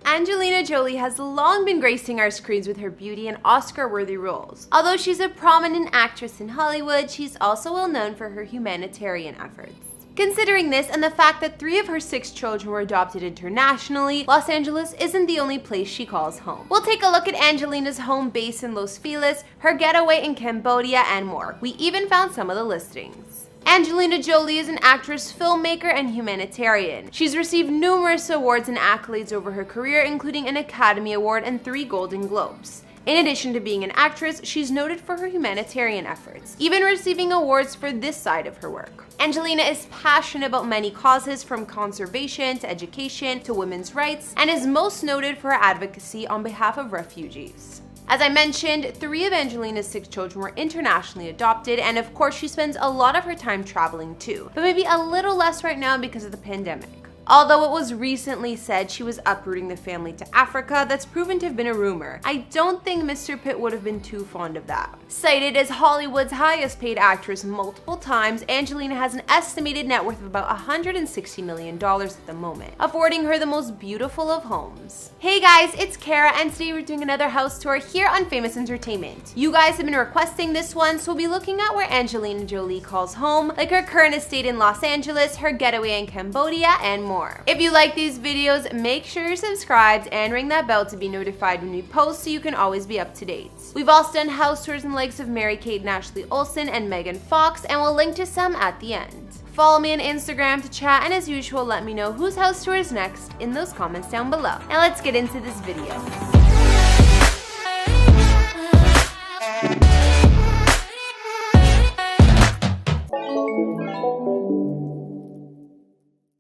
Angelina Jolie has long been gracing our screens with her beauty and Oscar-worthy roles. Although she's a prominent actress in Hollywood, she's also well known for her humanitarian efforts. Considering this and the fact that 3 of her 6 children were adopted internationally, Los Angeles isn't the only place she calls home. We'll take a look at Angelina's home base in Los Feliz, her getaway in Cambodia, and more. We even found some of the listings. Angelina Jolie is an actress, filmmaker, and humanitarian. She's received numerous awards and accolades over her career, including an Academy Award and 3 Golden Globes. In addition to being an actress, she's noted for her humanitarian efforts, even receiving awards for this side of her work. Angelina is passionate about many causes, from conservation to education to women's rights, and is most noted for her advocacy on behalf of refugees. As I mentioned, 3 of Angelina's 6 children were internationally adopted, and of course she spends a lot of her time traveling too, but maybe a little less right now because of the pandemic. Although it was recently said she was uprooting the family to Africa, that's proven to have been a rumor. I don't think Mr. Pitt would have been too fond of that. Cited as Hollywood's highest paid actress multiple times, Angelina has an estimated net worth of about $160 million at the moment, affording her the most beautiful of homes. Hey guys, it's Kara, and today we're doing another house tour here on Famous Entertainment. You guys have been requesting this one, so we'll be looking at where Angelina Jolie calls home, like her current estate in Los Angeles, her getaway in Cambodia, and more. If you like these videos, make sure you're subscribed and ring that bell to be notified when we post so you can always be up to date. We've also done house tours and likes of Mary-Kate and Ashley Olsen and Megan Fox, and we'll link to some at the end. Follow me on Instagram to chat, and as usual, let me know whose house tour is next in those comments down below. Now let's get into this video.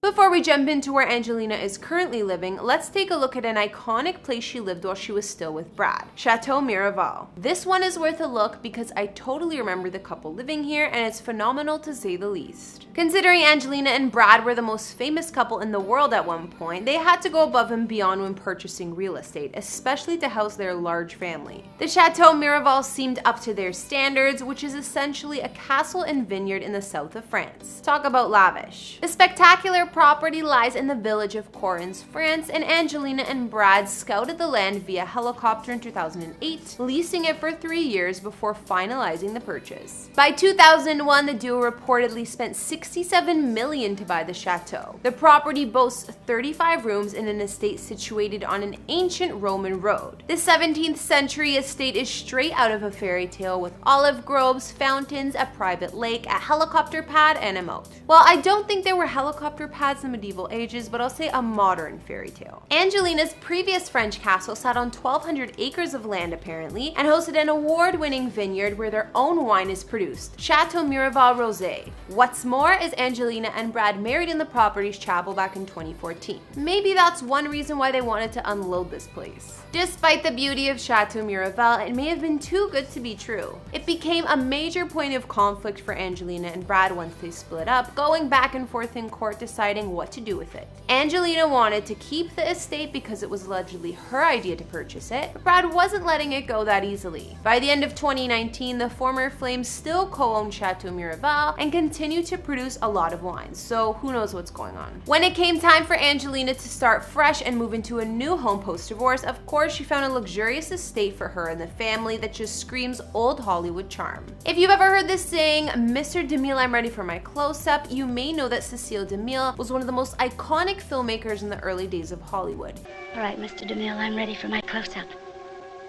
Before we jump into where Angelina is currently living, let's take a look at an iconic place she lived while she was still with Brad, Chateau Miraval. This one is worth a look because I totally remember the couple living here, and it's phenomenal to say the least. Considering Angelina and Brad were the most famous couple in the world at one point, they had to go above and beyond when purchasing real estate, especially to house their large family. The Chateau Miraval seemed up to their standards, which is essentially a castle and vineyard in the south of France. Talk about lavish. The spectacular property lies in the village of Correns, France, and Angelina and Brad scouted the land via helicopter in 2008, leasing it for 3 years before finalizing the purchase. By 2001, the duo reportedly spent $67 million to buy the chateau. The property boasts 35 rooms in an estate situated on an ancient Roman road. The 17th century estate is straight out of a fairy tale, with olive groves, fountains, a private lake, a helicopter pad, and a moat. Well, I don't think there were helicopter pads in the medieval ages, but I'll say a modern fairy tale. Angelina's previous French castle sat on 1,200 acres of land apparently, and hosted an award-winning vineyard where their own wine is produced, Chateau Miraval Rosé. What's more is Angelina and Brad married in the property's chapel back in 2014. Maybe that's one reason why they wanted to unload this place. Despite the beauty of Chateau Miraval, it may have been too good to be true. It became a major point of conflict for Angelina and Brad once they split up, going back and forth in court deciding what to do with it. Angelina wanted to keep the estate because it was allegedly her idea to purchase it, but Brad wasn't letting it go that easily. By the end of 2019, the former Flames still co-owned Chateau Miraval and continued to produce a lot of wines, so who knows what's going on. When it came time for Angelina to start fresh and move into a new home post-divorce, of course she found a luxurious estate for her and the family that just screams old Hollywood charm. If you've ever heard this saying, "Mr. DeMille, I'm ready for my close-up," you may know that Cecile DeMille was one of the most iconic filmmakers in the early days of Hollywood. All right, Mr. DeMille, I'm ready for my close-up.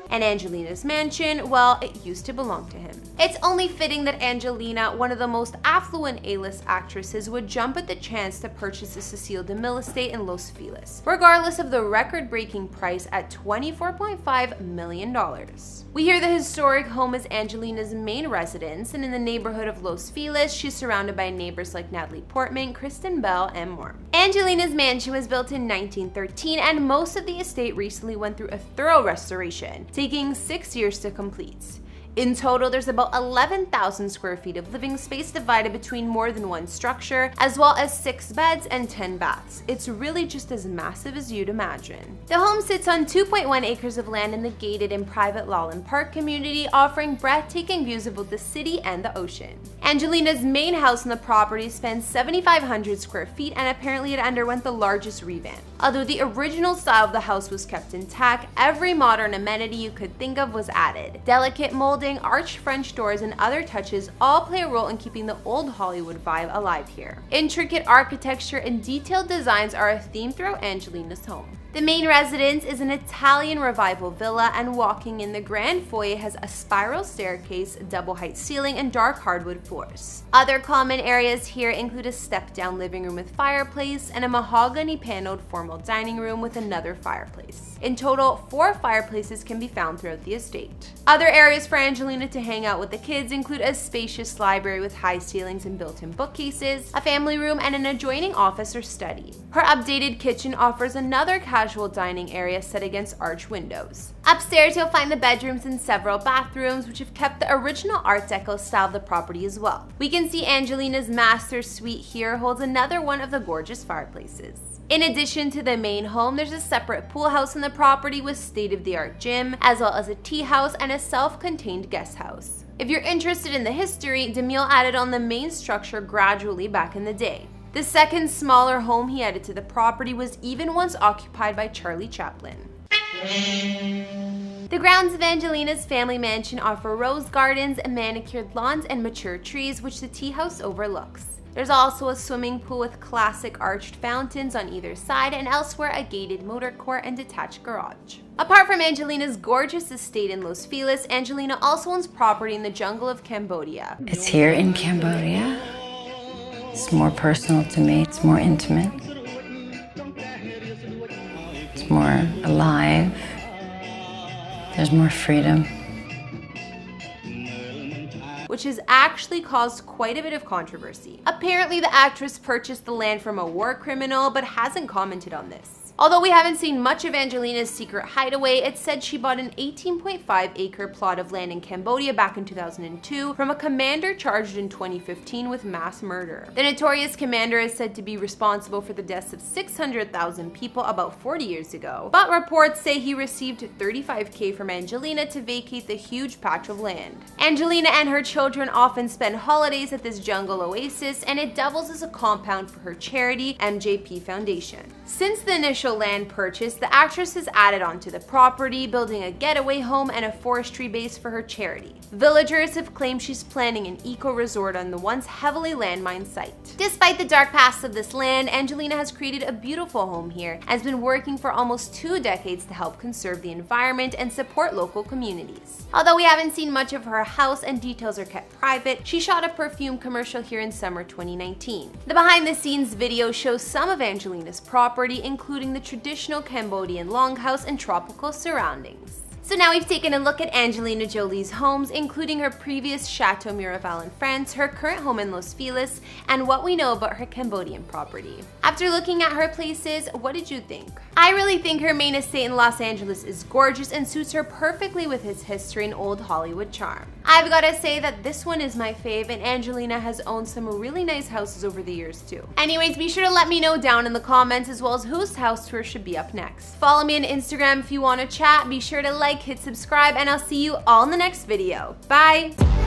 And Angelina's mansion, well, it used to belong to him. It's only fitting that Angelina, one of the most affluent A-list actresses, would jump at the chance to purchase the Cecile DeMille estate in Los Feliz, regardless of the record-breaking price at $24.5 million. We hear the historic home is Angelina's main residence, and in the neighborhood of Los Feliz, she's surrounded by neighbors like Natalie Portman, Kristen Bell, and more. Angelina's mansion was built in 1913, and most of the estate recently went through a thorough restoration, taking 6 years to complete. In total, there's about 11,000 square feet of living space divided between more than one structure, as well as 6 beds and 10 baths. It's really just as massive as you'd imagine. The home sits on 2.1 acres of land in the gated and private Lawland Park community, offering breathtaking views of both the city and the ocean. Angelina's main house on the property spans 7,500 square feet, and apparently it underwent the largest revamp. Although the original style of the house was kept intact, every modern amenity you could think of was added. Delicate molding, arched French doors, and other touches all play a role in keeping the old Hollywood vibe alive here. Intricate architecture and detailed designs are a theme throughout Angelina's home. The main residence is an Italian revival villa, and walking in the grand foyer has a spiral staircase, double height ceiling, and dark hardwood floors. Other common areas here include a step-down living room with fireplace and a mahogany paneled formal dining room with another fireplace. In total, 4 fireplaces can be found throughout the estate. Other areas for Angelina to hang out with the kids include a spacious library with high ceilings and built-in bookcases, a family room, and an adjoining office or study. Her updated kitchen offers another casual dining area set against arched windows. Upstairs, you'll find the bedrooms and several bathrooms, which have kept the original Art Deco style of the property as well. We can see Angelina's master suite here holds another one of the gorgeous fireplaces. In addition to the main home, there's a separate pool house on the property with state-of-the-art gym, as well as a tea house and a self-contained guest house. If you're interested in the history, DeMille added on the main structure gradually back in the day. The second smaller home he added to the property was even once occupied by Charlie Chaplin. The grounds of Angelina's family mansion offer rose gardens, manicured lawns, and mature trees, which the tea house overlooks. There's also a swimming pool with classic arched fountains on either side, and elsewhere a gated motor court and detached garage. Apart from Angelina's gorgeous estate in Los Feliz, Angelina also owns property in the jungle of Cambodia. It's here in Cambodia. It's more personal to me, it's more intimate. It's more alive. There's more freedom. Which has actually caused quite a bit of controversy. Apparently, the actress purchased the land from a war criminal, but hasn't commented on this. Although we haven't seen much of Angelina's secret hideaway, it's said she bought an 18.5-acre plot of land in Cambodia back in 2002 from a commander charged in 2015 with mass murder. The notorious commander is said to be responsible for the deaths of 600,000 people about 40 years ago, but reports say he received $35K from Angelina to vacate the huge patch of land. Angelina and her children often spend holidays at this jungle oasis, and it doubles as a compound for her charity, MJP Foundation. Since the initial land purchase, the actress has added onto the property, building a getaway home and a forestry base for her charity. Villagers have claimed she's planning an eco-resort on the once heavily landmined site. Despite the dark past of this land, Angelina has created a beautiful home here and has been working for almost 2 decades to help conserve the environment and support local communities. Although we haven't seen much of her house and details are kept private, she shot a perfume commercial here in summer 2019. The behind-the-scenes video shows some of Angelina's property, including the traditional Cambodian longhouse and tropical surroundings. So now we've taken a look at Angelina Jolie's homes, including her previous Chateau Miraval in France, her current home in Los Feliz, and what we know about her Cambodian property. After looking at her places, what did you think? I really think her main estate in Los Angeles is gorgeous and suits her perfectly with its history and old Hollywood charm. I've gotta say that this one is my fave, and Angelina has owned some really nice houses over the years too. Anyways, be sure to let me know down in the comments as well as whose house tour should be up next. Follow me on Instagram if you want to chat. Be sure to like, hit subscribe, and I'll see you all in the next video. Bye!